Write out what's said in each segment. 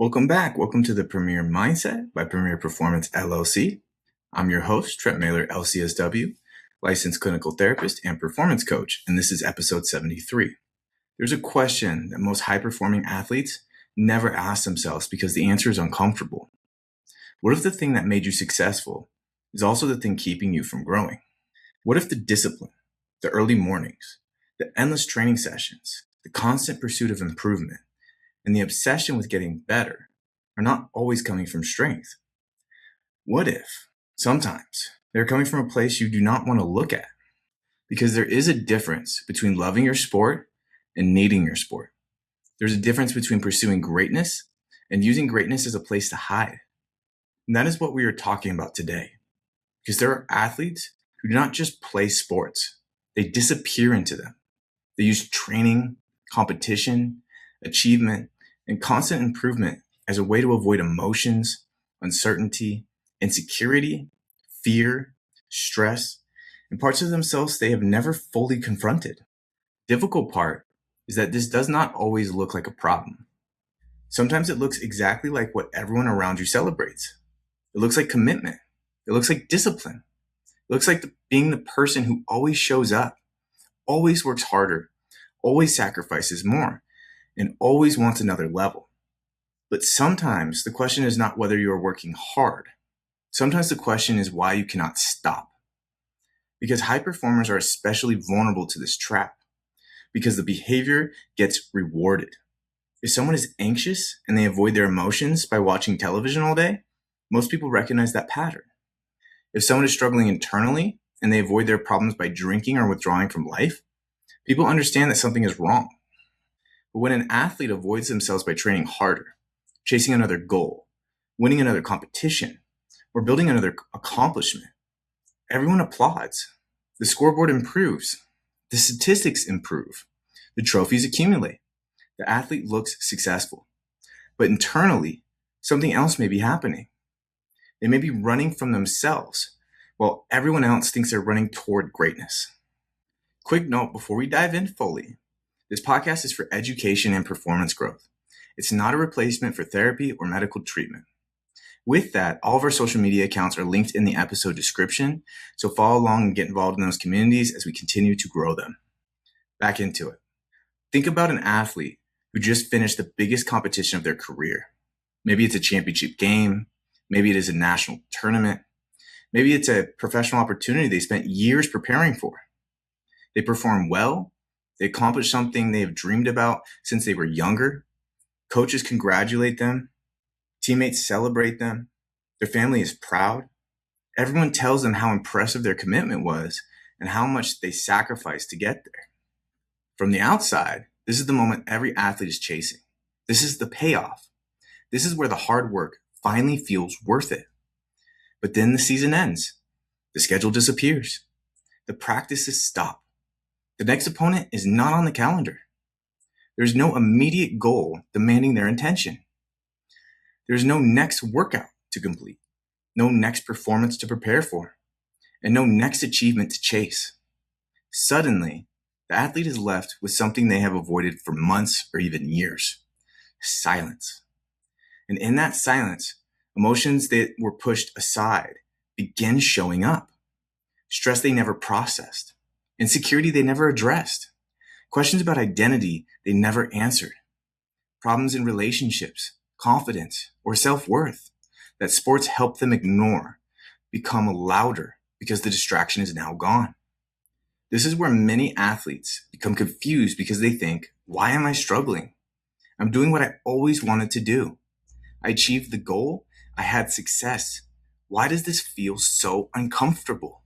Welcome back. Welcome to the Premier Mindset by Premier Performance LLC. I'm your host, Trent Mailer, LCSW, licensed clinical therapist and performance coach, and this is episode 73. There's a question that most high-performing athletes never ask themselves because the answer is uncomfortable. What if the thing that made you successful is also the thing keeping you from growing? What if the discipline, the early mornings, the endless training sessions, the constant pursuit of improvement, and the obsession with getting better are not always coming from strength? What if sometimes they're coming from a place you do not want to look at? Because there is a difference between loving your sport and needing your sport. There's a difference between pursuing greatness and using greatness as a place to hide. And that is what we are talking about today. Because there are athletes who do not just play sports, they disappear into them. They use training, competition, achievement, and constant improvement as a way to avoid emotions, uncertainty, insecurity, fear, stress, and parts of themselves they have never fully confronted. The difficult part is that this does not always look like a problem. Sometimes it looks exactly like what everyone around you celebrates. It looks like commitment. It looks like discipline. It looks like being the person who always shows up, always works harder, always sacrifices more, and always wants another level. But sometimes the question is not whether you are working hard. Sometimes the question is why you cannot stop. Because high performers are especially vulnerable to this trap. Because the behavior gets rewarded. If someone is anxious and they avoid their emotions by watching television all day, most people recognize that pattern. If someone is struggling internally and they avoid their problems by drinking or withdrawing from life, people understand that something is wrong. But when an athlete avoids themselves by training harder, chasing another goal, winning another competition, or building another accomplishment, everyone applauds. The scoreboard improves. The statistics improve. The trophies accumulate. The athlete looks successful. But internally, something else may be happening. They may be running from themselves, while everyone else thinks they're running toward greatness. Quick note before we dive in fully, this podcast is for education and performance growth. It's not a replacement for therapy or medical treatment. With that, all of our social media accounts are linked in the episode description, so follow along and get involved in those communities as we continue to grow them. Back into it. Think about an athlete who just finished the biggest competition of their career. Maybe it's a championship game. Maybe it is a national tournament. Maybe it's a professional opportunity they spent years preparing for. They perform well. They accomplish something they have dreamed about since they were younger. Coaches congratulate them. Teammates celebrate them. Their family is proud. Everyone tells them how impressive their commitment was and how much they sacrificed to get there. From the outside, this is the moment every athlete is chasing. This is the payoff. This is where the hard work finally feels worth it. But then the season ends. The schedule disappears. The practices stop. The next opponent is not on the calendar. There's no immediate goal demanding their attention. There's no next workout to complete, no next performance to prepare for, and no next achievement to chase. Suddenly, the athlete is left with something they have avoided for months or even years: silence. And in that silence, emotions that were pushed aside begin showing up. Stress they never processed, insecurity they never addressed, questions about identity they never answered, problems in relationships, confidence, or self-worth that sports help them ignore become louder because the distraction is now gone. This is where many athletes become confused because they think, why am I struggling? I'm doing what I always wanted to do. I achieved the goal. I had success. Why does this feel so uncomfortable?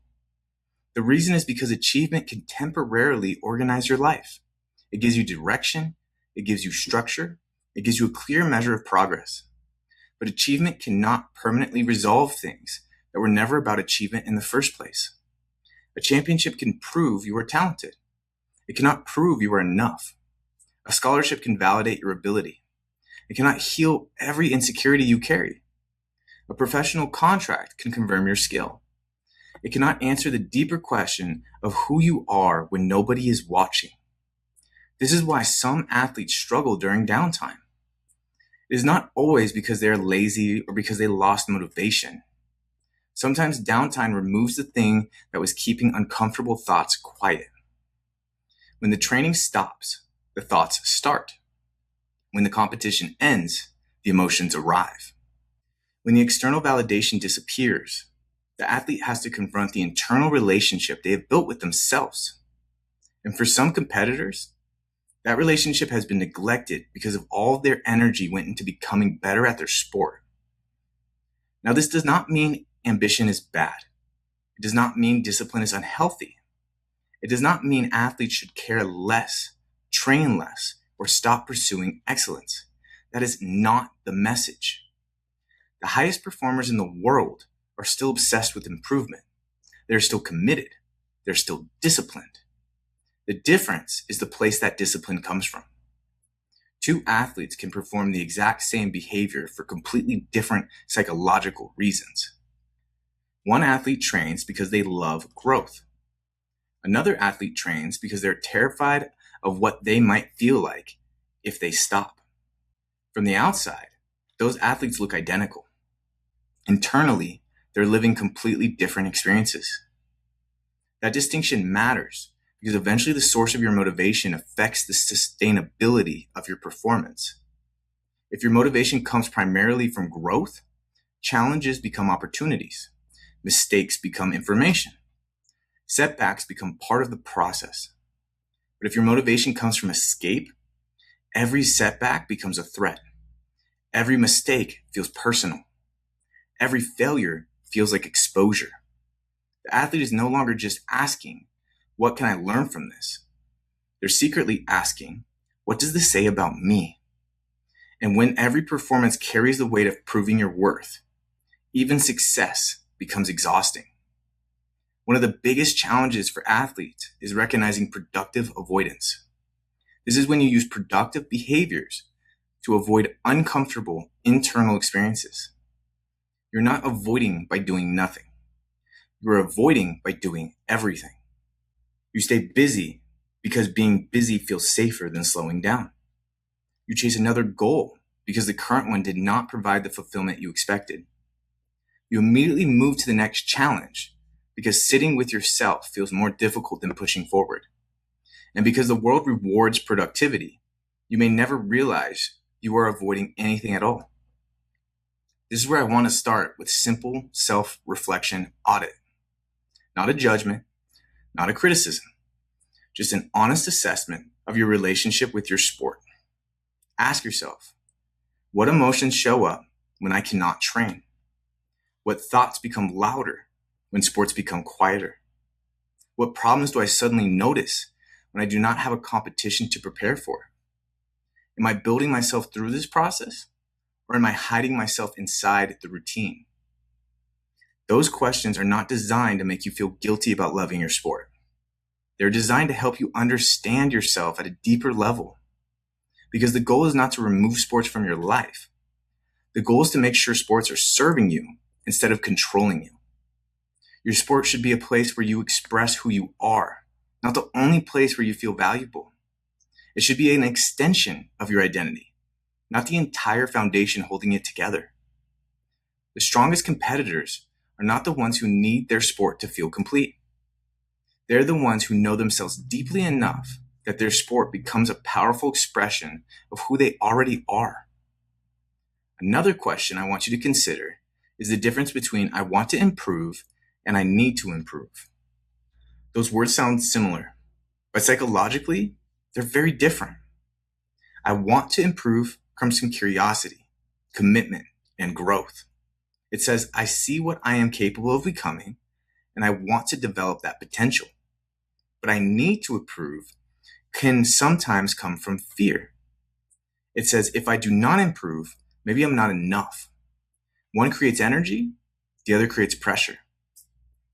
The reason is because achievement can temporarily organize your life. It gives you direction. It gives you structure. It gives you a clear measure of progress. But achievement cannot permanently resolve things that were never about achievement in the first place. A championship can prove you are talented. It cannot prove you are enough. A scholarship can validate your ability. It cannot heal every insecurity you carry. A professional contract can confirm your skill. It cannot answer the deeper question of who you are when nobody is watching. This is why some athletes struggle during downtime. It is not always because they are lazy or because they lost motivation. Sometimes downtime removes the thing that was keeping uncomfortable thoughts quiet. When the training stops, the thoughts start. When the competition ends, the emotions arrive. When the external validation disappears, the athlete has to confront the internal relationship they have built with themselves. And for some competitors, that relationship has been neglected because of all of their energy went into becoming better at their sport. Now, this does not mean ambition is bad. It does not mean discipline is unhealthy. It does not mean athletes should care less, train less, or stop pursuing excellence. That is not the message. The highest performers in the world are still obsessed with improvement. They're still committed. They're still disciplined. The difference is the place that discipline comes from. Two athletes can perform the exact same behavior for completely different psychological reasons. One athlete trains because they love growth. Another athlete trains because they're terrified of what they might feel like if they stop. From the outside, those athletes look identical. Internally, they're living completely different experiences. That distinction matters because eventually the source of your motivation affects the sustainability of your performance. If your motivation comes primarily from growth, challenges become opportunities. Mistakes become information. Setbacks become part of the process. But if your motivation comes from escape, every setback becomes a threat. Every mistake feels personal. Every failure feels like exposure. The athlete is no longer just asking, what can I learn from this? They're secretly asking, what does this say about me? And when every performance carries the weight of proving your worth, even success becomes exhausting. One of the biggest challenges for athletes is recognizing productive avoidance. This is when you use productive behaviors to avoid uncomfortable internal experiences. You're not avoiding by doing nothing. You're avoiding by doing everything. You stay busy because being busy feels safer than slowing down. You chase another goal because the current one did not provide the fulfillment you expected. You immediately move to the next challenge because sitting with yourself feels more difficult than pushing forward. And because the world rewards productivity, you may never realize you are avoiding anything at all. This is where I want to start with simple self-reflection audit. Not a judgment, not a criticism, just an honest assessment of your relationship with your sport. Ask yourself, what emotions show up when I cannot train? What thoughts become louder when sports become quieter? What problems do I suddenly notice when I do not have a competition to prepare for? Am I building myself through this process, or am I hiding myself inside the routine? Those questions are not designed to make you feel guilty about loving your sport. They're designed to help you understand yourself at a deeper level. Because the goal is not to remove sports from your life. The goal is to make sure sports are serving you instead of controlling you. Your sport should be a place where you express who you are, not the only place where you feel valuable. It should be an extension of your identity, not the entire foundation holding it together. The strongest competitors are not the ones who need their sport to feel complete. They're the ones who know themselves deeply enough that their sport becomes a powerful expression of who they already are. Another question I want you to consider is the difference between I want to improve and I need to improve. Those words sound similar, but psychologically, they're very different. I want to improve comes from curiosity, commitment, and growth. It says, I see what I am capable of becoming, and I want to develop that potential. But I need to improve can sometimes come from fear. It says, if I do not improve, maybe I'm not enough. One creates energy, the other creates pressure.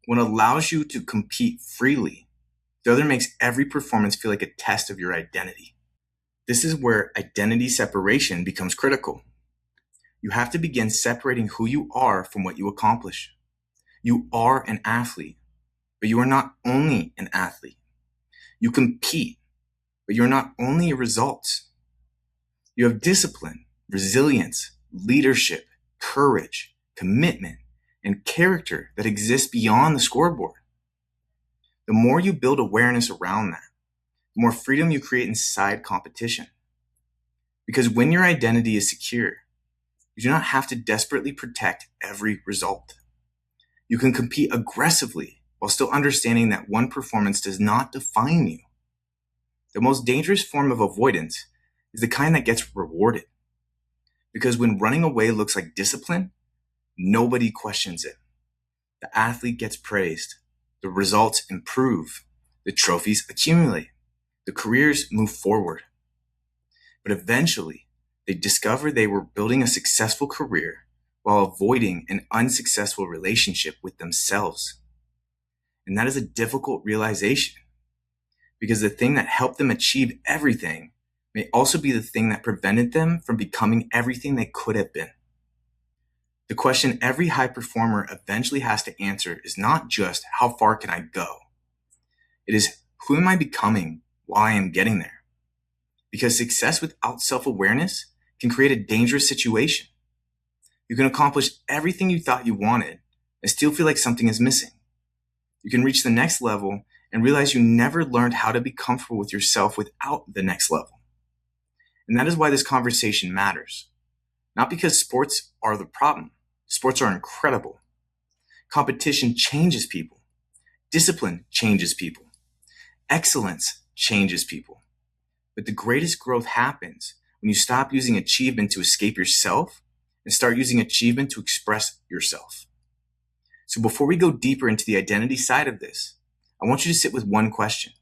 One allows you to compete freely. The other makes every performance feel like a test of your identity. This is where identity separation becomes critical. You have to begin separating who you are from what you accomplish. You are an athlete, but you are not only an athlete. You compete, but you're not only a result. You have discipline, resilience, leadership, courage, commitment, and character that exists beyond the scoreboard. The more you build awareness around that, the more freedom you create inside competition. Because when your identity is secure, you do not have to desperately protect every result. You can compete aggressively while still understanding that one performance does not define you. The most dangerous form of avoidance is the kind that gets rewarded. Because when running away looks like discipline, nobody questions it. The athlete gets praised, the results improve, the trophies accumulate, the careers move forward. But eventually, they discover they were building a successful career while avoiding an unsuccessful relationship with themselves. And that is a difficult realization, because the thing that helped them achieve everything may also be the thing that prevented them from becoming everything they could have been. The question every high performer eventually has to answer is not just how far can I go? It is, who am I becoming while I am getting there? Because success without self-awareness can create a dangerous situation. You can accomplish everything you thought you wanted and still feel like something is missing. You can reach the next level and realize you never learned how to be comfortable with yourself without the next level. And that is why this conversation matters. Not because sports are the problem. Sports are incredible. Competition changes people. Discipline changes people. Excellence changes people. But the greatest growth happens when you stop using achievement to escape yourself and start using achievement to express yourself. So before we go deeper into the identity side of this, I want you to sit with one question.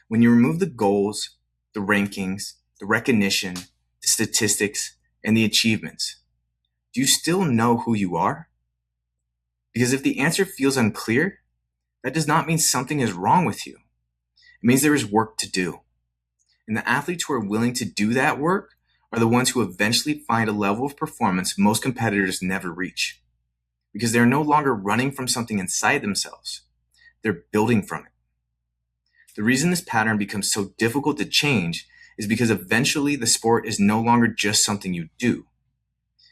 When you remove the goals, the rankings, the recognition, the statistics, and the achievements, do you still know who you are? Because if the answer feels unclear, that does not mean something is wrong with you. It means there is work to do. And the athletes who are willing to do that work are the ones who eventually find a level of performance most competitors never reach. Because they're no longer running from something inside themselves. They're building from it. The reason this pattern becomes so difficult to change is because eventually the sport is no longer just something you do.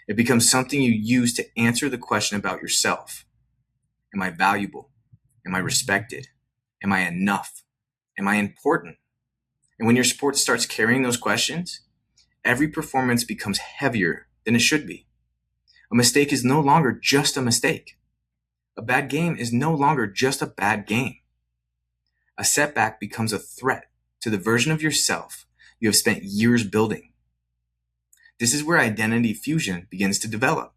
It becomes something you use to answer the question about yourself. Am I valuable? Am I respected? Am I enough? Am I important? And when your sport starts carrying those questions, every performance becomes heavier than it should be. A mistake is no longer just a mistake. A bad game is no longer just a bad game. A setback becomes a threat to the version of yourself you have spent years building. This is where identity fusion begins to develop.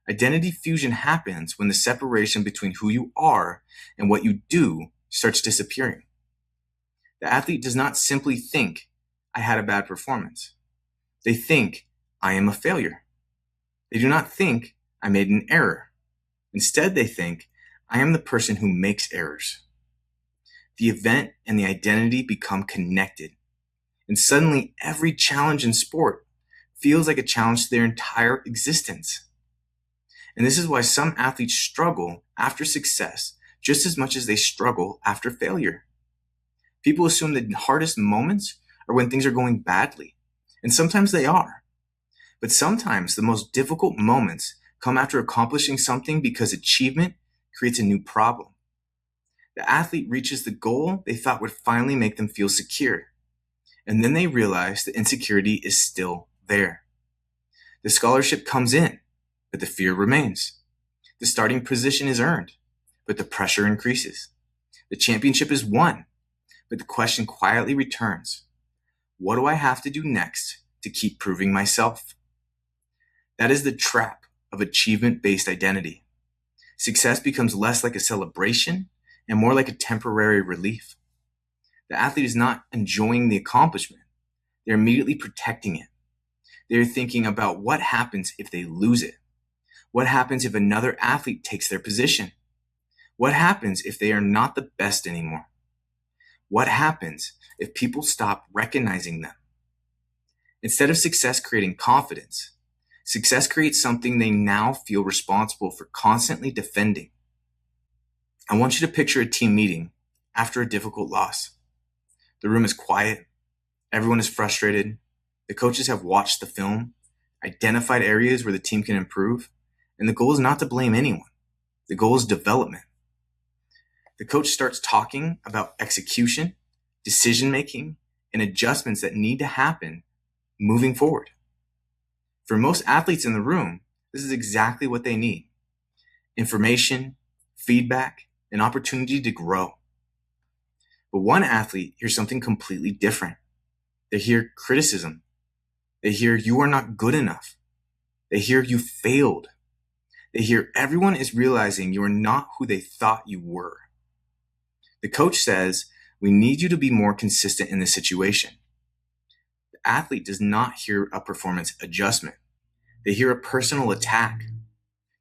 Identity fusion happens when the separation between who you are and what you do starts disappearing. The athlete does not simply think, I had a bad performance. They think, I am a failure. They do not think, I made an error. Instead, they think, I am the person who makes errors. The event and the identity become connected. And suddenly, every challenge in sport feels like a challenge to their entire existence. And this is why some athletes struggle after success just as much as they struggle after failure. People assume the hardest moments are when things are going badly. And sometimes they are. But sometimes the most difficult moments come after accomplishing something because achievement creates a new problem. The athlete reaches the goal they thought would finally make them feel secure. And then they realize the insecurity is still there. The scholarship comes in, but the fear remains. The starting position is earned, but the pressure increases. The championship is won, but the question quietly returns. What do I have to do next to keep proving myself? That is the trap of achievement-based identity. Success becomes less like a celebration and more like a temporary relief. The athlete is not enjoying the accomplishment. They're immediately protecting it. They're thinking about what happens if they lose it. What happens if another athlete takes their position? What happens if they are not the best anymore? What happens if people stop recognizing them? Instead of success creating confidence, success creates something they now feel responsible for constantly defending. I want you to picture a team meeting after a difficult loss. The room is quiet. Everyone is frustrated. The coaches have watched the film, identified areas where the team can improve, and the goal is not to blame anyone. The goal is development. The coach starts talking about execution, decision-making, and adjustments that need to happen moving forward. For most athletes in the room, this is exactly what they need: information, feedback, an opportunity to grow. But one athlete hears something completely different. They hear criticism. They hear you are not good enough. They hear you failed. They hear everyone is realizing you are not who they thought you were. The coach says, we need you to be more consistent in this situation. The athlete does not hear a performance adjustment. They hear a personal attack.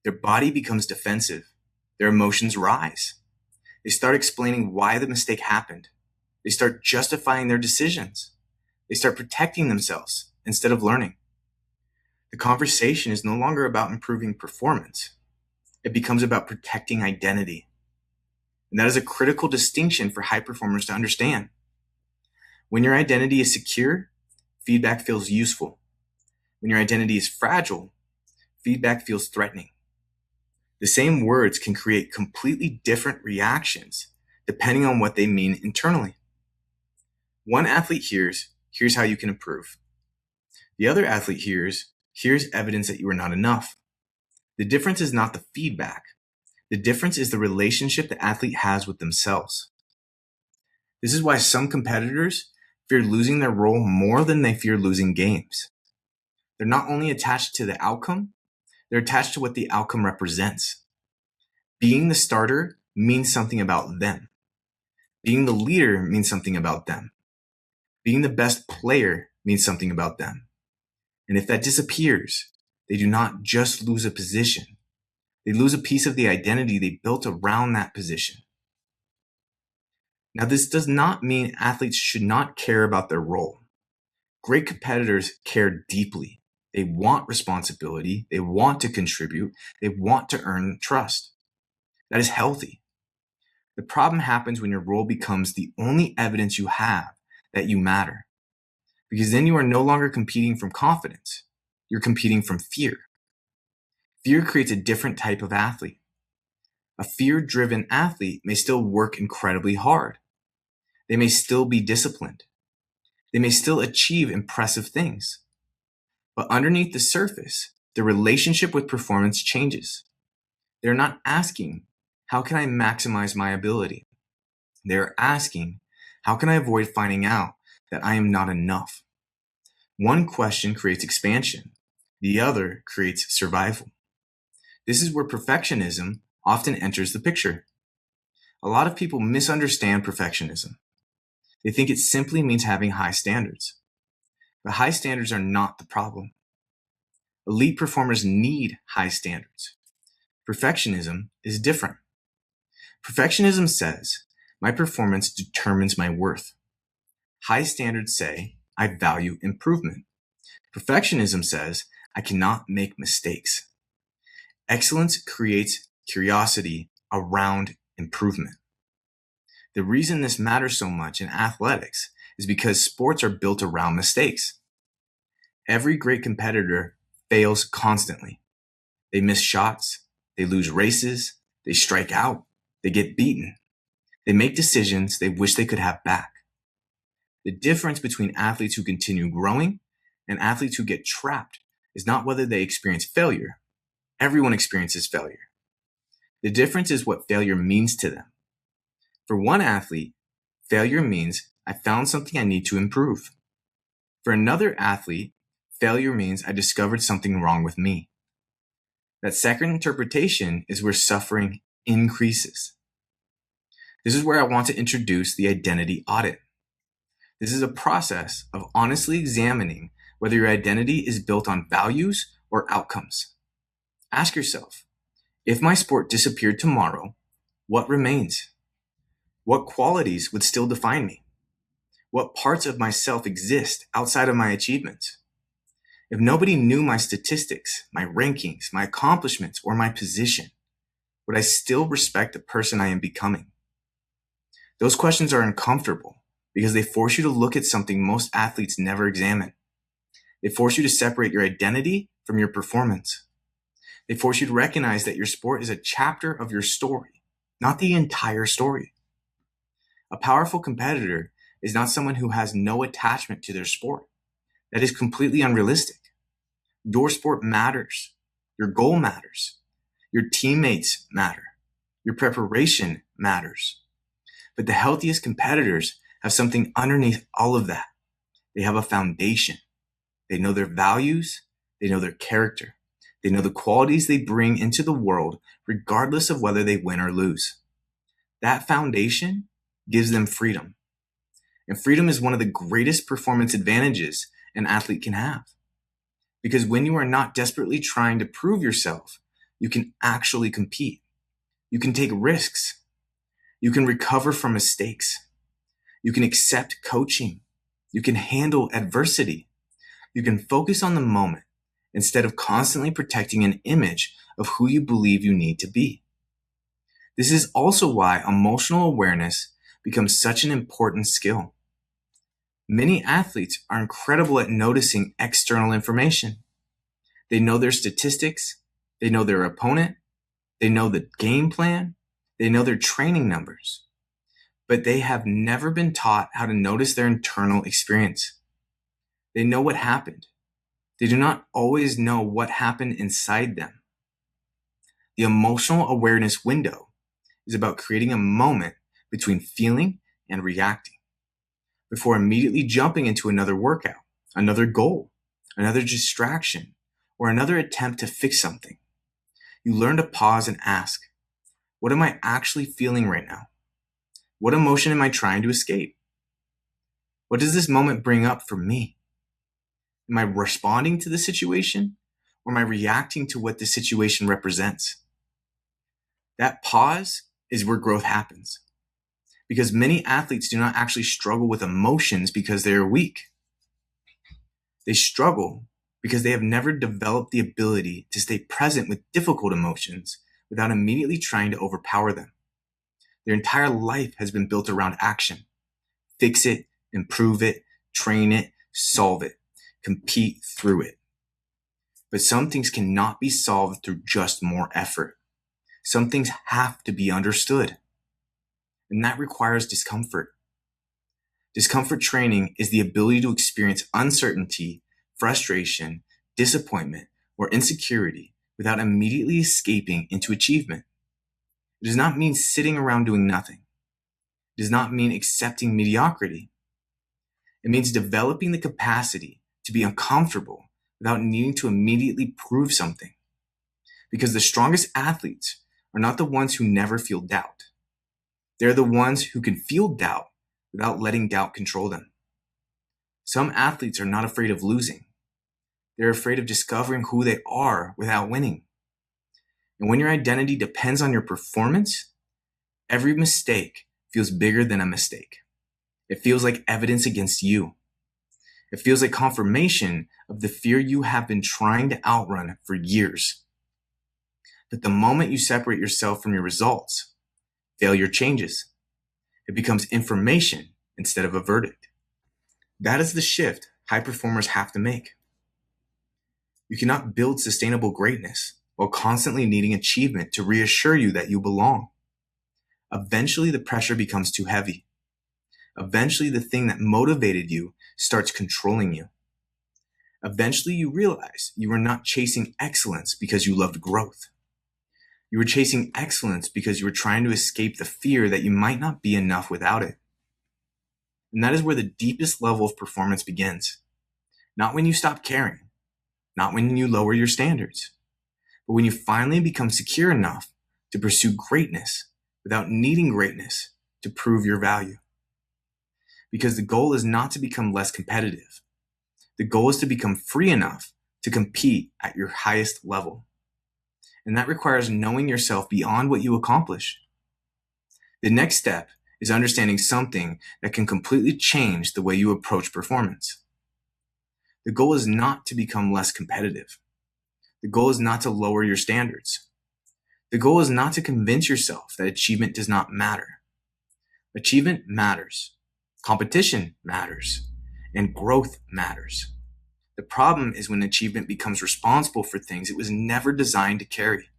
Their body becomes defensive. Their emotions rise. They start explaining why the mistake happened. They start justifying their decisions. They start protecting themselves instead of learning. The conversation is no longer about improving performance. It becomes about protecting identity. And that is a critical distinction for high performers to understand. When your identity is secure, feedback feels useful. When your identity is fragile, feedback feels threatening. The same words can create completely different reactions depending on what they mean internally. One athlete hears, here's how you can improve. The other athlete hears, here's evidence that you are not enough. The difference is not the feedback. The difference is the relationship the athlete has with themselves. This is why some competitors fear losing their role more than they fear losing games. They're not only attached to the outcome, they're attached to what the outcome represents. Being the starter means something about them. Being the leader means something about them. Being the best player means something about them. And if that disappears, they do not just lose a position. They lose a piece of the identity they built around that position. Now, this does not mean athletes should not care about their role. Great competitors care deeply. They want responsibility. They want to contribute. They want to earn trust. That is healthy. The problem happens when your role becomes the only evidence you have that you matter. Because then you are no longer competing from confidence. You're competing from fear. Fear creates a different type of athlete. A fear-driven athlete may still work incredibly hard. They may still be disciplined. They may still achieve impressive things. But underneath the surface, the relationship with performance changes. They're not asking, how can I maximize my ability? They're asking, how can I avoid finding out that I am not enough? One question creates expansion. The other creates survival. This is where perfectionism often enters the picture. A lot of people misunderstand perfectionism. They think it simply means having high standards. But high standards are not the problem. Elite performers need high standards. Perfectionism is different. Perfectionism says, my performance determines my worth. High standards say, I value improvement. Perfectionism says, I cannot make mistakes. Excellence creates curiosity around improvement. The reason this matters so much in athletics is because sports are built around mistakes. Every great competitor fails constantly. They miss shots, they lose races, they strike out, they get beaten. They make decisions they wish they could have back. The difference between athletes who continue growing and athletes who get trapped is not whether they experience failure. Everyone experiences failure. The difference is what failure means to them. For one athlete, failure means I found something I need to improve. For another athlete, failure means I discovered something wrong with me. That second interpretation is where suffering increases. This is where I want to introduce the identity audit. This is a process of honestly examining whether your identity is built on values or outcomes. Ask yourself, if my sport disappeared tomorrow, what remains? What qualities would still define me? What parts of myself exist outside of my achievements? If nobody knew my statistics, my rankings, my accomplishments, or my position, would I still respect the person I am becoming? Those questions are uncomfortable because they force you to look at something most athletes never examine. They force you to separate your identity from your performance. They force you to recognize that your sport is a chapter of your story, not the entire story. A powerful competitor is not someone who has no attachment to their sport. That is completely unrealistic. Your sport matters. Your goal matters. Your teammates matter. Your preparation matters. But the healthiest competitors have something underneath all of that. They have a foundation. They know their values. They know their character. They know the qualities they bring into the world, regardless of whether they win or lose. That foundation gives them freedom. And freedom is one of the greatest performance advantages an athlete can have. Because when you are not desperately trying to prove yourself, you can actually compete. You can take risks. You can recover from mistakes. You can accept coaching. You can handle adversity. You can focus on the moment instead of constantly protecting an image of who you believe you need to be. This is also why emotional awareness becomes such an important skill. Many athletes are incredible at noticing external information. They know their statistics. They know their opponent. They know the game plan. They know their training numbers. But they have never been taught how to notice their internal experience. They know what happened. They do not always know what happened inside them. The emotional awareness window is about creating a moment between feeling and reacting before immediately jumping into another workout, another goal, another distraction, or another attempt to fix something. You learn to pause and ask, what am I actually feeling right now? What emotion am I trying to escape? What does this moment bring up for me? Am I responding to the situation, or am I reacting to what the situation represents? That pause is where growth happens. Because many athletes do not actually struggle with emotions because they are weak. They struggle because they have never developed the ability to stay present with difficult emotions without immediately trying to overpower them. Their entire life has been built around action. Fix it, improve it, train it, solve it, compete through it. But some things cannot be solved through just more effort. Some things have to be understood. And that requires discomfort. Discomfort training is the ability to experience uncertainty, frustration, disappointment, or insecurity without immediately escaping into achievement. It does not mean sitting around doing nothing. It does not mean accepting mediocrity. It means developing the capacity to be uncomfortable without needing to immediately prove something. Because the strongest athletes are not the ones who never feel doubt. They're the ones who can feel doubt without letting doubt control them. Some athletes are not afraid of losing. They're afraid of discovering who they are without winning. And when your identity depends on your performance, every mistake feels bigger than a mistake. It feels like evidence against you. It feels like confirmation of the fear you have been trying to outrun for years. But the moment you separate yourself from your results, failure changes. It becomes information instead of a verdict. That is the shift high performers have to make. You cannot build sustainable greatness while constantly needing achievement to reassure you that you belong. Eventually, the pressure becomes too heavy. Eventually, the thing that motivated you starts controlling you. Eventually, you realize you were not chasing excellence because you loved growth. You were chasing excellence because you were trying to escape the fear that you might not be enough without it. And that is where the deepest level of performance begins. Not when you stop caring, not when you lower your standards, but when you finally become secure enough to pursue greatness without needing greatness to prove your value. Because the goal is not to become less competitive. The goal is to become free enough to compete at your highest level. And that requires knowing yourself beyond what you accomplish. The next step is understanding something that can completely change the way you approach performance. The goal is not to become less competitive. The goal is not to lower your standards. The goal is not to convince yourself that achievement does not matter. Achievement matters. Competition matters. And growth matters. The problem is when achievement becomes responsible for things it was never designed to carry.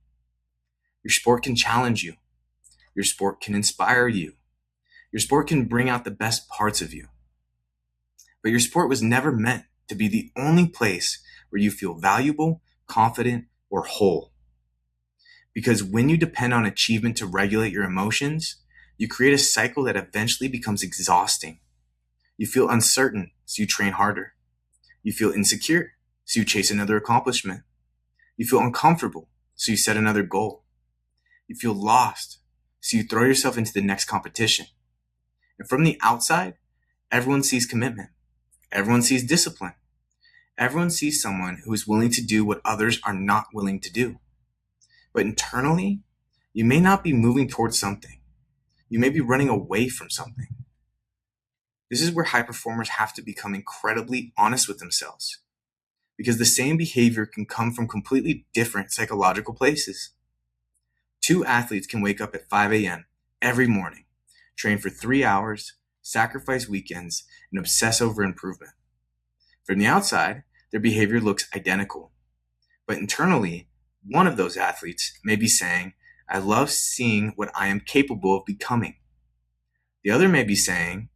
Your sport can challenge you. Your sport can inspire you. Your sport can bring out the best parts of you. But your sport was never meant to be the only place where you feel valuable, confident, or whole. Because when you depend on achievement to regulate your emotions, you create a cycle that eventually becomes exhausting. You feel uncertain, so you train harder. You feel insecure, so you chase another accomplishment. You feel uncomfortable, so you set another goal. You feel lost, so you throw yourself into the next competition. And from the outside, everyone sees commitment. Everyone sees discipline. Everyone sees someone who is willing to do what others are not willing to do. But internally, you may not be moving towards something. You may be running away from something. This is where high performers have to become incredibly honest with themselves, because the same behavior can come from completely different psychological places. Two athletes can wake up at 5 a.m. every morning, train for 3 hours, sacrifice weekends, and obsess over improvement. From the outside, their behavior looks identical. But internally, one of those athletes may be saying, "I love seeing what I am capable of becoming." The other may be saying,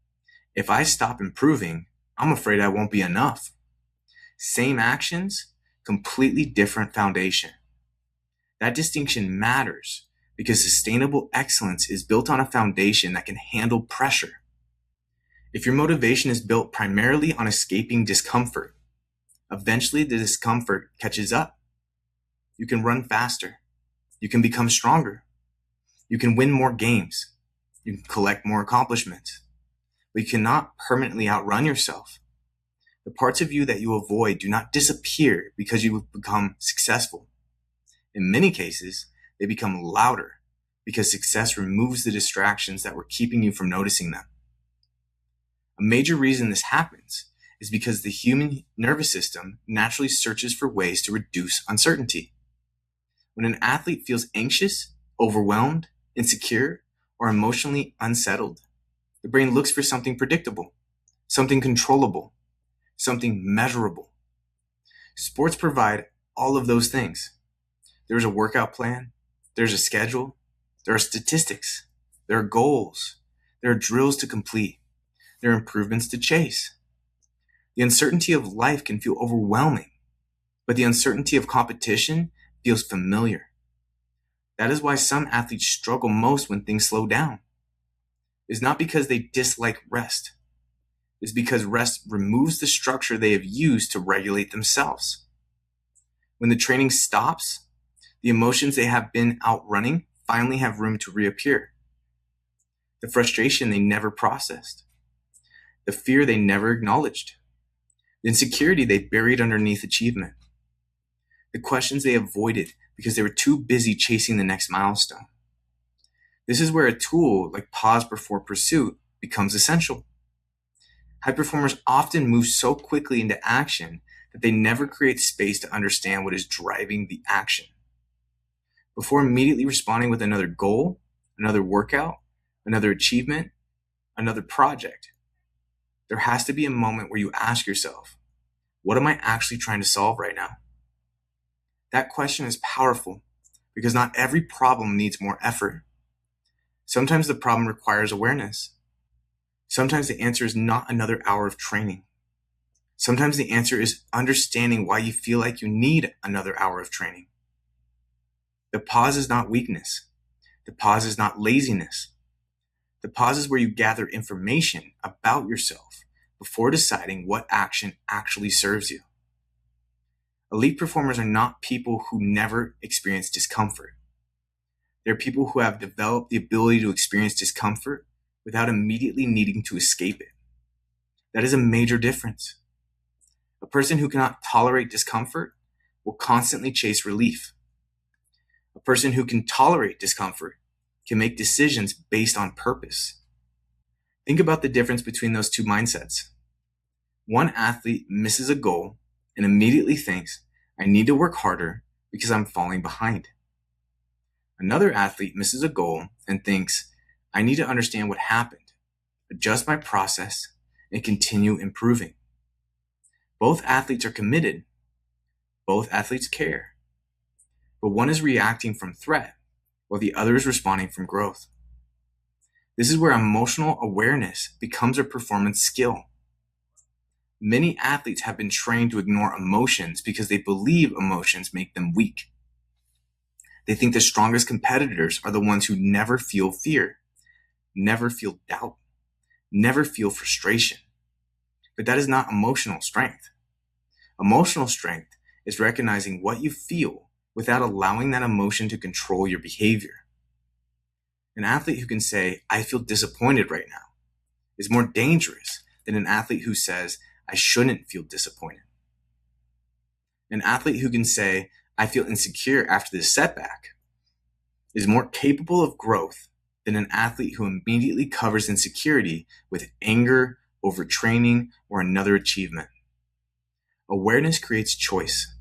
"If I stop improving, I'm afraid I won't be enough." Same actions, completely different foundation. That distinction matters because sustainable excellence is built on a foundation that can handle pressure. If your motivation is built primarily on escaping discomfort, eventually the discomfort catches up. You can run faster. You can become stronger. You can win more games. You can collect more accomplishments. But you cannot permanently outrun yourself. The parts of you that you avoid do not disappear because you have become successful. In many cases, they become louder because success removes the distractions that were keeping you from noticing them. A major reason this happens is because the human nervous system naturally searches for ways to reduce uncertainty. When an athlete feels anxious, overwhelmed, insecure, or emotionally unsettled, the brain looks for something predictable, something controllable, something measurable. Sports provide all of those things. There's a workout plan, there's a schedule, there are statistics, there are goals, there are drills to complete, there are improvements to chase. The uncertainty of life can feel overwhelming, but the uncertainty of competition feels familiar. That is why some athletes struggle most when things slow down. It's not because they dislike rest. It's because rest removes the structure they have used to regulate themselves. When the training stops, the emotions they have been outrunning finally have room to reappear. The frustration they never processed. The fear they never acknowledged. The insecurity they buried underneath achievement. The questions they avoided because they were too busy chasing the next milestone. This is where a tool like pause before pursuit becomes essential. High performers often move so quickly into action that they never create space to understand what is driving the action. Before immediately responding with another goal, another workout, another achievement, another project, there has to be a moment where you ask yourself, what am I actually trying to solve right now? That question is powerful because not every problem needs more effort. Sometimes the problem requires awareness. Sometimes the answer is not another hour of training. Sometimes the answer is understanding why you feel like you need another hour of training. The pause is not weakness. The pause is not laziness. The pause is where you gather information about yourself before deciding what action actually serves you. Elite performers are not people who never experience discomfort. They're people who have developed the ability to experience discomfort without immediately needing to escape it. That is a major difference. A person who cannot tolerate discomfort will constantly chase relief. A person who can tolerate discomfort can make decisions based on purpose. Think about the difference between those two mindsets. One athlete misses a goal and immediately thinks, I need to work harder because I'm falling behind. Another athlete misses a goal and thinks, I need to understand what happened, adjust my process, and continue improving. Both athletes are committed. Both athletes care. But one is reacting from threat, while the other is responding from growth. This is where emotional awareness becomes a performance skill. Many athletes have been trained to ignore emotions because they believe emotions make them weak. They think the strongest competitors are the ones who never feel fear, never feel doubt, never feel frustration. But that is not emotional strength. Emotional strength is recognizing what you feel without allowing that emotion to control your behavior. An athlete who can say, "I feel disappointed right now," is more dangerous than an athlete who says, "I shouldn't feel disappointed." An athlete who can say, "I feel insecure after this setback," is more capable of growth than an athlete who immediately covers insecurity with anger, overtraining, or another achievement. Awareness creates choice.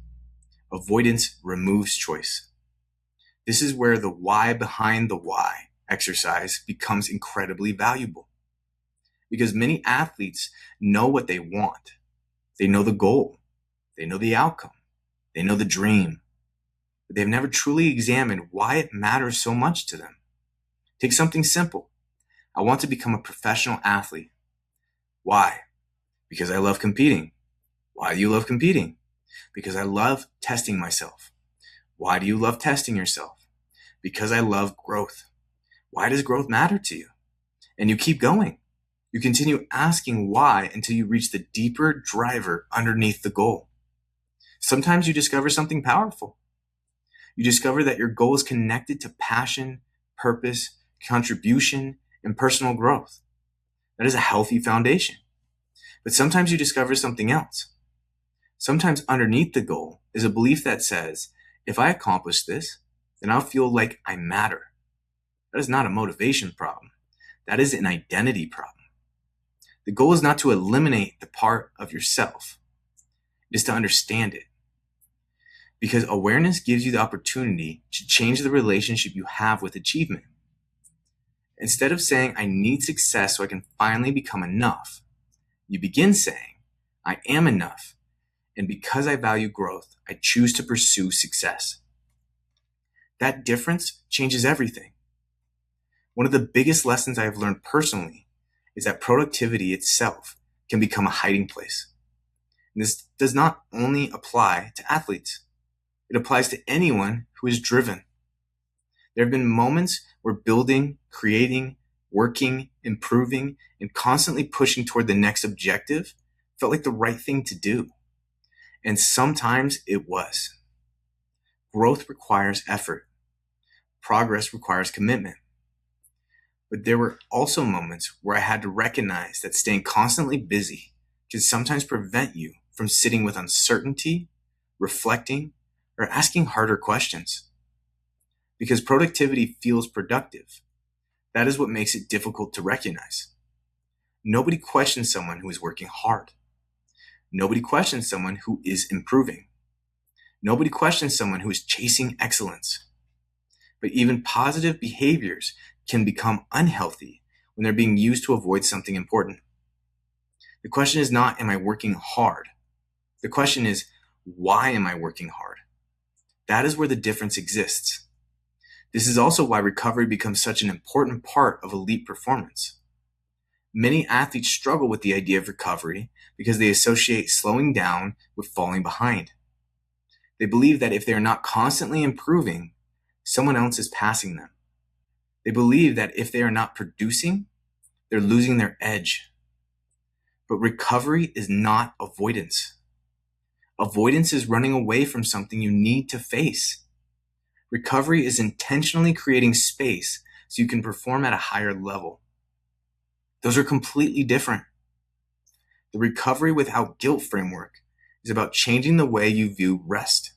Avoidance removes choice. This is where the why behind the why exercise becomes incredibly valuable. Because many athletes know what they want. They know the goal. They know the outcome. They know the dream. But they've never truly examined why it matters so much to them. Take something simple. I want to become a professional athlete. Why? Because I love competing. Why do you love competing? Because I love testing myself. Why do you love testing yourself? Because I love growth. Why does growth matter to you? And you keep going. You continue asking why until you reach the deeper driver underneath the goal. Sometimes you discover something powerful. You discover that your goal is connected to passion, purpose, contribution, and personal growth. That is a healthy foundation. But sometimes you discover something else. Sometimes underneath the goal is a belief that says, if I accomplish this, then I'll feel like I matter. That is not a motivation problem. That is an identity problem. The goal is not to eliminate the part of yourself. It is to understand it. Because awareness gives you the opportunity to change the relationship you have with achievement. Instead of saying, I need success so I can finally become enough, you begin saying, I am enough. And because I value growth, I choose to pursue success. That difference changes everything. One of the biggest lessons I have learned personally is that productivity itself can become a hiding place. And this does not only apply to athletes. It applies to anyone who is driven. There have been moments where building, creating, working, improving, and constantly pushing toward the next objective felt like the right thing to do. And sometimes it was. Growth requires effort. Progress requires commitment. But there were also moments where I had to recognize that staying constantly busy can sometimes prevent you from sitting with uncertainty, reflecting, or asking harder questions. Because productivity feels productive. That is what makes it difficult to recognize. Nobody questions someone who is working hard. Nobody questions someone who is improving. Nobody questions someone who is chasing excellence. But even positive behaviors can become unhealthy when they're being used to avoid something important. The question is not, am I working hard? The question is, why am I working hard? That is where the difference exists. This is also why recovery becomes such an important part of elite performance. Many athletes struggle with the idea of recovery because they associate slowing down with falling behind. They believe that if they are not constantly improving, someone else is passing them. They believe that if they are not producing, they're losing their edge. But recovery is not avoidance. Avoidance is running away from something you need to face. Recovery is intentionally creating space so you can perform at a higher level. Those are completely different. The recovery without guilt framework is about changing the way you view rest.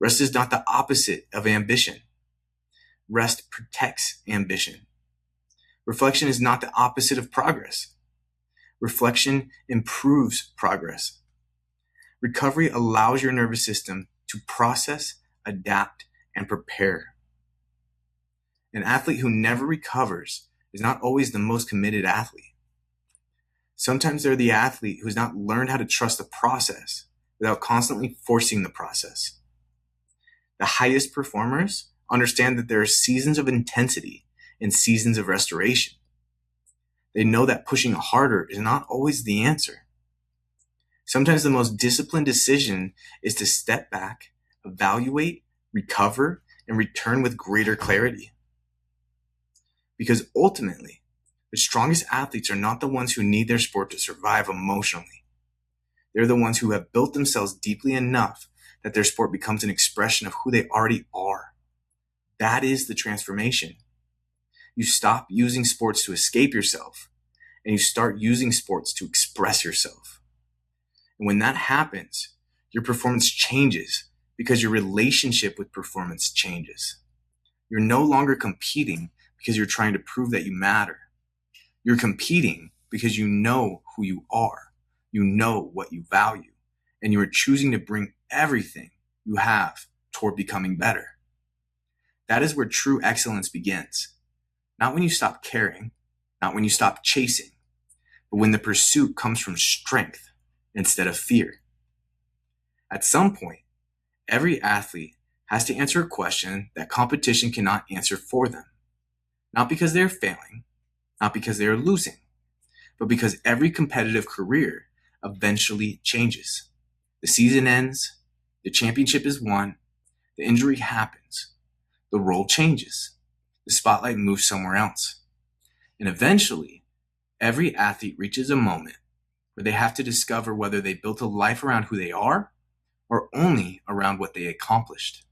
Rest is not the opposite of ambition. Rest protects ambition. Reflection is not the opposite of progress. Reflection improves progress. Recovery allows your nervous system to process, adapt, and prepare. An athlete who never recovers is not always the most committed athlete. Sometimes they're the athlete who's not learned how to trust the process without constantly forcing the process. The highest performers understand that there are seasons of intensity and seasons of restoration. They know that pushing harder is not always the answer. Sometimes the most disciplined decision is to step back, evaluate, recover, and return with greater clarity. Because ultimately, the strongest athletes are not the ones who need their sport to survive emotionally. They're the ones who have built themselves deeply enough that their sport becomes an expression of who they already are. That is the transformation. You stop using sports to escape yourself, and you start using sports to express yourself. And when that happens, your performance changes because your relationship with performance changes. You're no longer competing because you're trying to prove that you matter. You're competing because you know who you are, you know what you value, and you are choosing to bring everything you have toward becoming better. That is where true excellence begins. Not when you stop caring, not when you stop chasing, but when the pursuit comes from strength instead of fear. At some point, every athlete has to answer a question that competition cannot answer for them. Not because they're failing, not because they are losing, but because every competitive career eventually changes. The season ends, the championship is won, the injury happens, the role changes, the spotlight moves somewhere else. And eventually, every athlete reaches a moment where they have to discover whether they built a life around who they are or only around what they accomplished.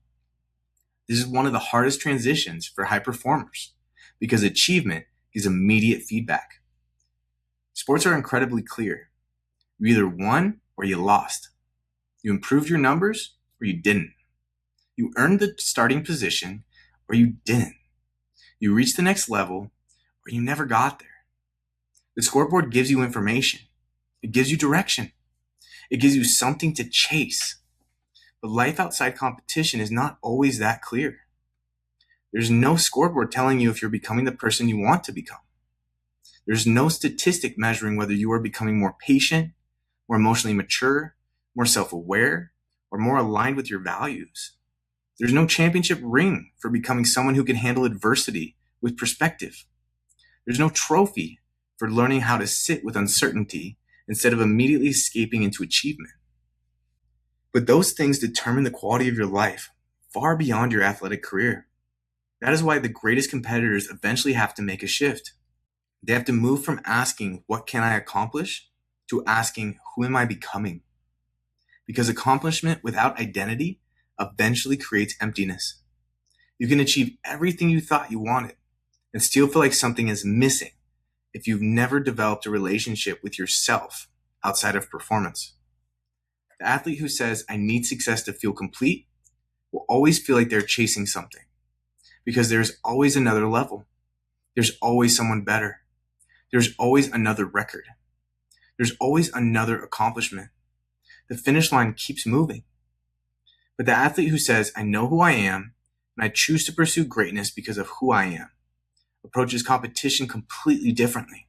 This is one of the hardest transitions for high performers because achievement is immediate feedback. Sports are incredibly clear. You either won or you lost. You improved your numbers or you didn't. You earned the starting position or you didn't. You reached the next level or you never got there. The scoreboard gives you information. It gives you direction. It gives you something to chase. But life outside competition is not always that clear. There's no scoreboard telling you if you're becoming the person you want to become. There's no statistic measuring whether you are becoming more patient, more emotionally mature, more self-aware, or more aligned with your values. There's no championship ring for becoming someone who can handle adversity with perspective. There's no trophy for learning how to sit with uncertainty instead of immediately escaping into achievement. But those things determine the quality of your life far beyond your athletic career. That is why the greatest competitors eventually have to make a shift. They have to move from asking, what can I accomplish, to asking, who am I becoming? Because accomplishment without identity eventually creates emptiness. You can achieve everything you thought you wanted and still feel like something is missing if you've never developed a relationship with yourself outside of performance. The athlete who says, I need success to feel complete, will always feel like they're chasing something because there's always another level. There's always someone better. There's always another record. There's always another accomplishment. The finish line keeps moving. But the athlete who says, I know who I am and I choose to pursue greatness because of who I am, approaches competition completely differently.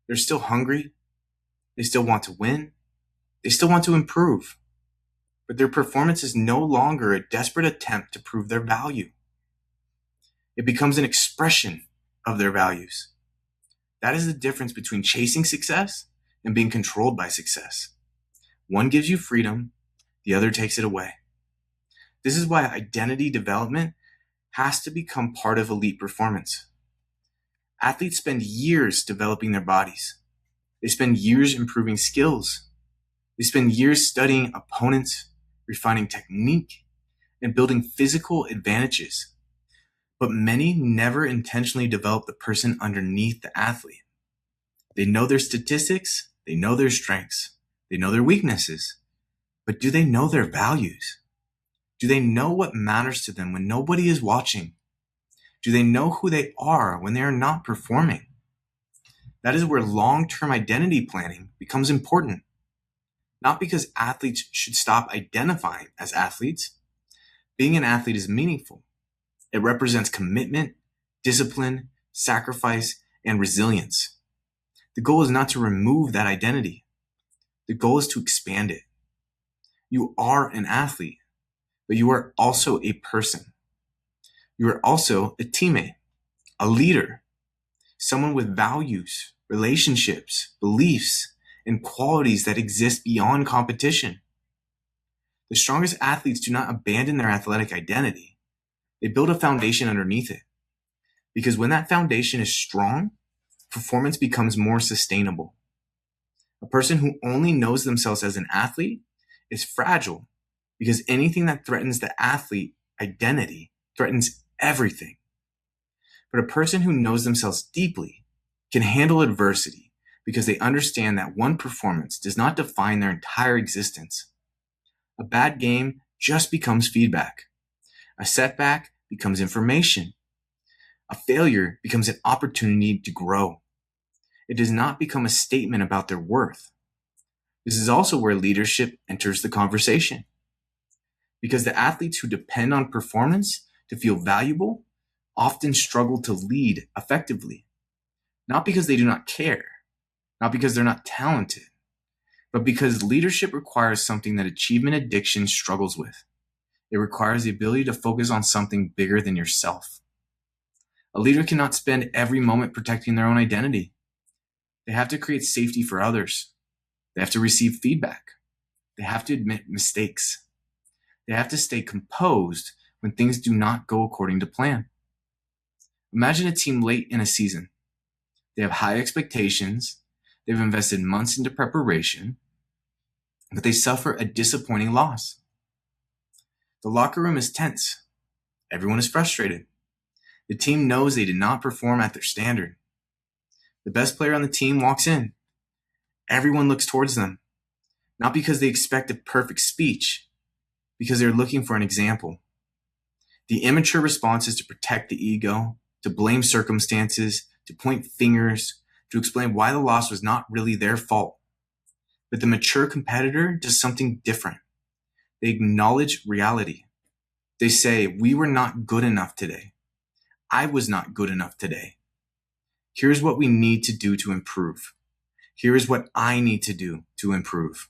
They're still hungry. They still want to win. They still want to improve. But their performance is no longer a desperate attempt to prove their value. It becomes an expression of their values. That is the difference between chasing success and being controlled by success. One gives you freedom, the other takes it away. This is why identity development has to become part of elite performance. Athletes spend years developing their bodies. They spend years improving skills. They spend years studying opponents, refining technique, and building physical advantages. But many never intentionally develop the person underneath the athlete. They know their statistics, they know their strengths, they know their weaknesses, but do they know their values? Do they know what matters to them when nobody is watching? Do they know who they are when they are not performing? That is where long-term identity planning becomes important. Not because athletes should stop identifying as athletes. Being an athlete is meaningful. It represents commitment, discipline, sacrifice, and resilience. The goal is not to remove that identity. The goal is to expand it. You are an athlete, but you are also a person. You are also a teammate, a leader, someone with values, relationships, beliefs, and qualities that exist beyond competition. The strongest athletes do not abandon their athletic identity. They build a foundation underneath it. Because when that foundation is strong, performance becomes more sustainable. A person who only knows themselves as an athlete is fragile because anything that threatens the athlete identity threatens everything. But a person who knows themselves deeply can handle adversity because they understand that one performance does not define their entire existence. A bad game just becomes feedback. A setback becomes information. A failure becomes an opportunity to grow. It does not become a statement about their worth. This is also where leadership enters the conversation. Because the athletes who depend on performance to feel valuable often struggle to lead effectively. Not because they do not care, not because they're not talented, but because leadership requires something that achievement addiction struggles with. It requires the ability to focus on something bigger than yourself. A leader cannot spend every moment protecting their own identity. They have to create safety for others. They have to receive feedback. They have to admit mistakes. They have to stay composed when things do not go according to plan. Imagine a team late in a season. They have high expectations. They've invested months into preparation, but they suffer a disappointing loss. The locker room is tense. Everyone is frustrated. The team knows they did not perform at their standard. The best player on the team walks in. Everyone looks towards them, not because they expect a perfect speech, because they're looking for an example. The immature response is to protect the ego, to blame circumstances, to point fingers, to explain why the loss was not really their fault. But the mature competitor does something different. They acknowledge reality. They say, we were not good enough today. I was not good enough today. Here's what we need to do to improve. Here is what I need to do to improve.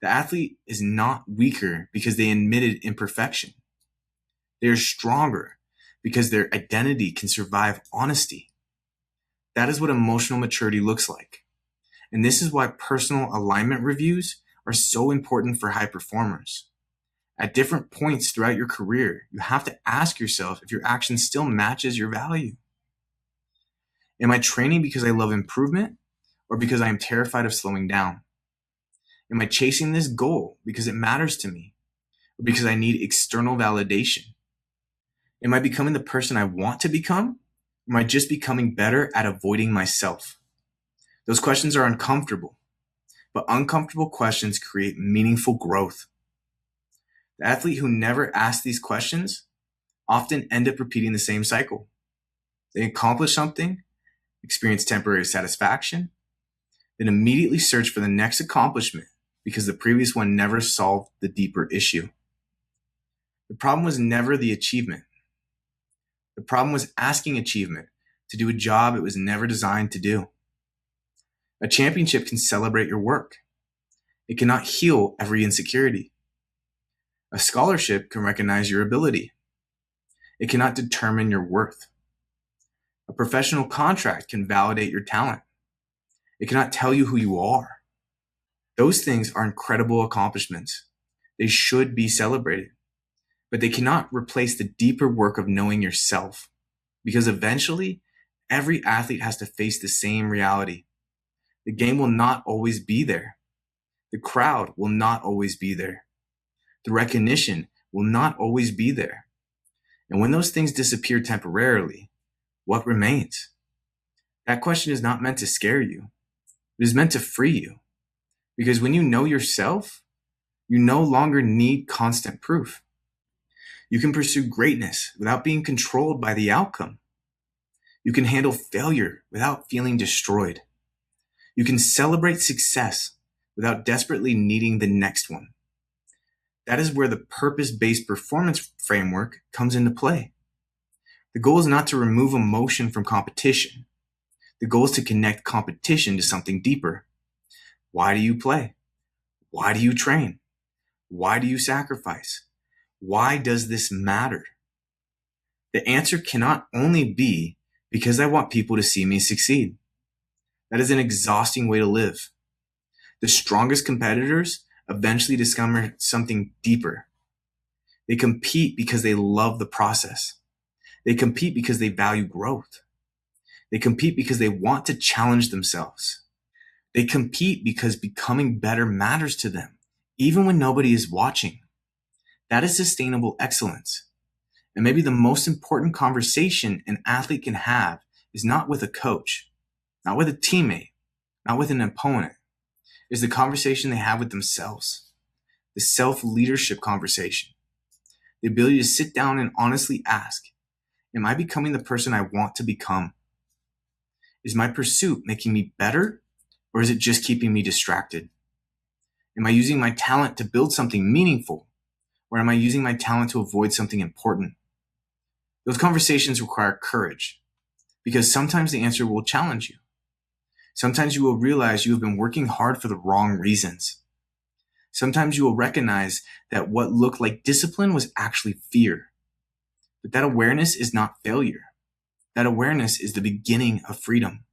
The athlete is not weaker because they admitted imperfection. They are stronger because their identity can survive honesty. That is what emotional maturity looks like. And this is why personal alignment reviews are so important for high performers. At different points throughout your career, you have to ask yourself if your action still matches your value. Am I training because I love improvement or because I am terrified of slowing down? Am I chasing this goal because it matters to me or because I need external validation? Am I becoming the person I want to become? Or am I just becoming better at avoiding myself? Those questions are uncomfortable, but uncomfortable questions create meaningful growth. The athlete who never asks these questions often end up repeating the same cycle. They accomplish something, experience temporary satisfaction, then immediately search for the next accomplishment because the previous one never solved the deeper issue. The problem was never the achievement. The problem was asking achievement to do a job it was never designed to do. A championship can celebrate your work. It cannot heal every insecurity. A scholarship can recognize your ability. It cannot determine your worth. A professional contract can validate your talent. It cannot tell you who you are. Those things are incredible accomplishments. They should be celebrated, but they cannot replace the deeper work of knowing yourself, because eventually every athlete has to face the same reality. The game will not always be there. The crowd will not always be there. The recognition will not always be there. And when those things disappear temporarily, what remains? That question is not meant to scare you. It is meant to free you. Because when you know yourself, you no longer need constant proof. You can pursue greatness without being controlled by the outcome. You can handle failure without feeling destroyed. You can celebrate success without desperately needing the next one. That is where the purpose-based performance framework comes into play. The goal is not to remove emotion from competition. The goal is to connect competition to something deeper. Why do you play? Why do you train? Why do you sacrifice? Why does this matter? The answer cannot only be because I want people to see me succeed. That is an exhausting way to live. The strongest competitors eventually discover something deeper. They compete because they love the process. They compete because they value growth. They compete because they want to challenge themselves. They compete because becoming better matters to them, even when nobody is watching. That is sustainable excellence. And maybe the most important conversation an athlete can have is not with a coach, not with a teammate, not with an opponent. It's the conversation they have with themselves, the self-leadership conversation, the ability to sit down and honestly ask, am I becoming the person I want to become? Is my pursuit making me better, or is it just keeping me distracted? Am I using my talent to build something meaningful, or am I using my talent to avoid something important? Those conversations require courage, because sometimes the answer will challenge you. Sometimes you will realize you have been working hard for the wrong reasons. Sometimes you will recognize that what looked like discipline was actually fear. But that awareness is not failure. That awareness is the beginning of freedom.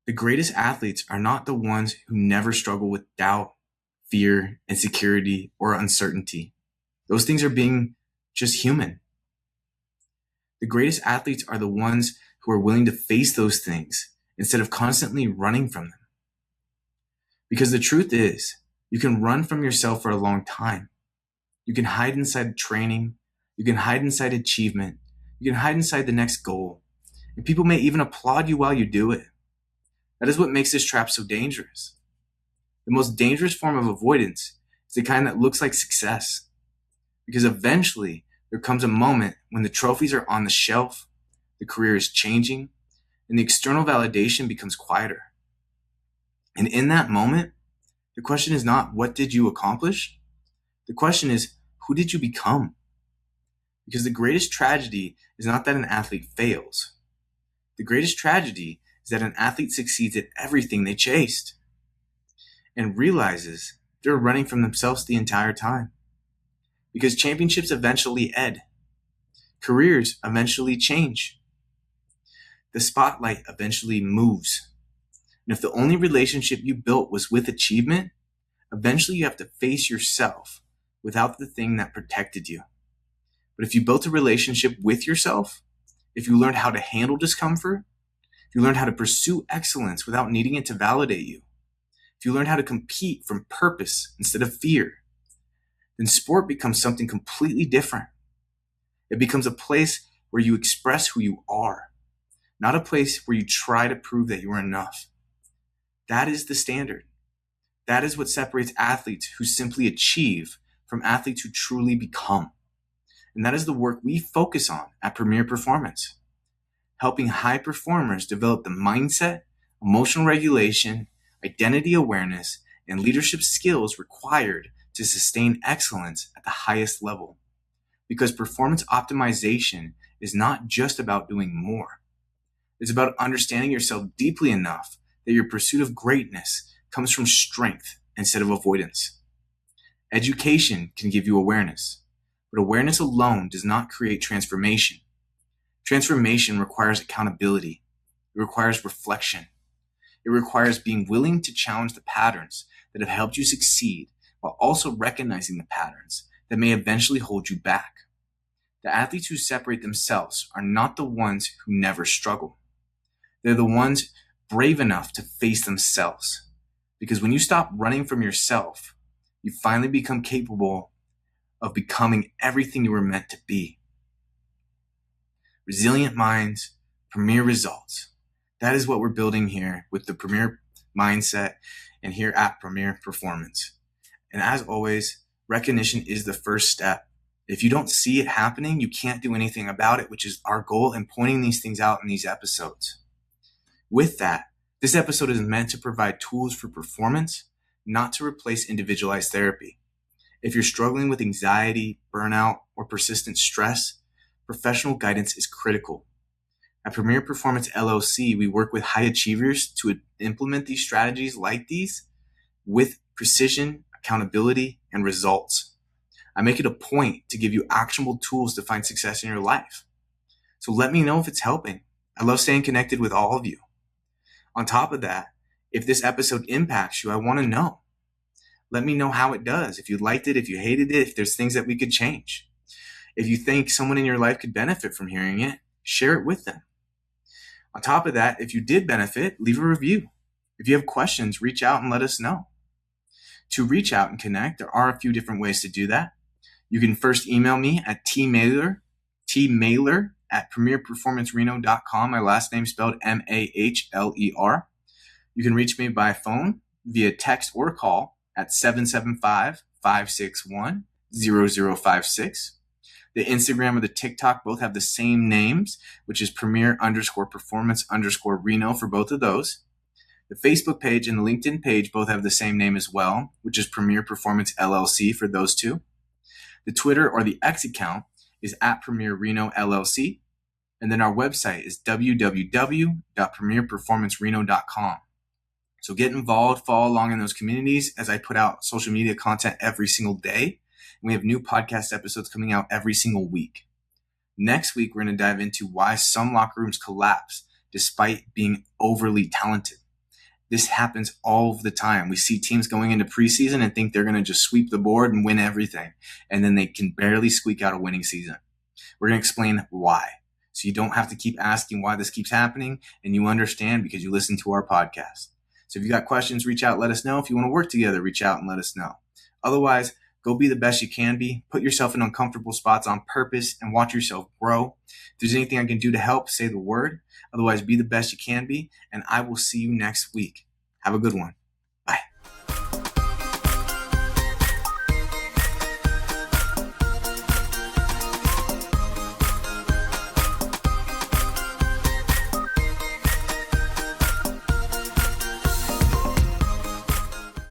The greatest athletes are not the ones who never struggle with doubt, fear, insecurity, or uncertainty. Those things are being just human. The greatest athletes are the ones who are willing to face those things instead of constantly running from them. Because the truth is, you can run from yourself for a long time. You can hide inside training. You can hide inside achievement. You can hide inside the next goal. And people may even applaud you while you do it. That is what makes this trap so dangerous. The most dangerous form of avoidance is the kind that looks like success. Because eventually, there comes a moment when the trophies are on the shelf, the career is changing, and the external validation becomes quieter. And in that moment, the question is not, what did you accomplish? The question is, who did you become? Because the greatest tragedy is not that an athlete fails. The greatest tragedy is that an athlete succeeds at everything they chased and realizes they're running from themselves the entire time. Because championships eventually end. Careers eventually change. The spotlight eventually moves. And if the only relationship you built was with achievement, eventually you have to face yourself without the thing that protected you. But if you built a relationship with yourself, if you learned how to handle discomfort, if you learned how to pursue excellence without needing it to validate you, if you learned how to compete from purpose instead of fear, then sport becomes something completely different. It becomes a place where you express who you are, not a place where you try to prove that you are enough. That is the standard. That is what separates athletes who simply achieve from athletes who truly become. And that is the work we focus on at Premier Performance, helping high performers develop the mindset, emotional regulation, identity awareness, and leadership skills required to sustain excellence at the highest level. Because performance optimization is not just about doing more. It's about understanding yourself deeply enough that your pursuit of greatness comes from strength instead of avoidance. Education can give you awareness, but awareness alone does not create transformation. Transformation requires accountability. It requires reflection. It requires being willing to challenge the patterns that have helped you succeed while also recognizing the patterns that may eventually hold you back. The athletes who separate themselves are not the ones who never struggle. They're the ones brave enough to face themselves. Because when you stop running from yourself, you finally become capable of becoming everything you were meant to be. Resilient minds, premier results. That is what we're building here with the Premier Mindset and here at Premier Performance. And as always, recognition is the first step. If you don't see it happening, you can't do anything about it, which is our goal in pointing these things out in these episodes. With that, this episode is meant to provide tools for performance, not to replace individualized therapy. If you're struggling with anxiety, burnout, or persistent stress, professional guidance is critical. At Premier Performance LLC, we work with high achievers to implement these strategies like these with precision, accountability, and results. I make it a point to give you actionable tools to find success in your life. So let me know if it's helping. I love staying connected with all of you. On top of that, if this episode impacts you, I want to know. Let me know how it does. If you liked it, if you hated it, if there's things that we could change. If you think someone in your life could benefit from hearing it, share it with them. On top of that, if you did benefit, leave a review. If you have questions, reach out and let us know. To reach out and connect, there are a few different ways to do that. You can first email me at tmailer@premierperformancereno.com. My last name spelled Mahler. You can reach me by phone via text or call at 775-561-0056. The Instagram or the TikTok both have the same names, which is premier_performance_Reno for both of those. The Facebook page and the LinkedIn page both have the same name as well, which is Premier Performance LLC for those two. The Twitter or the X account is at Premier Reno LLC. And then our website is www.premierperformancereno.com. So get involved, follow along in those communities as I put out social media content every single day. We have new podcast episodes coming out every single week. Next week, we're going to dive into why some locker rooms collapse despite being overly talented. This happens all of the time. We see teams going into preseason and think they're going to just sweep the board and win everything. And then they can barely squeak out a winning season. We're going to explain why. So you don't have to keep asking why this keeps happening, and you understand because you listen to our podcast. So if you got questions, reach out, let us know. If you want to work together, reach out and let us know. Otherwise, go be the best you can be. Put yourself in uncomfortable spots on purpose and watch yourself grow. If there's anything I can do to help, say the word. Otherwise, be the best you can be, and I will see you next week. Have a good one.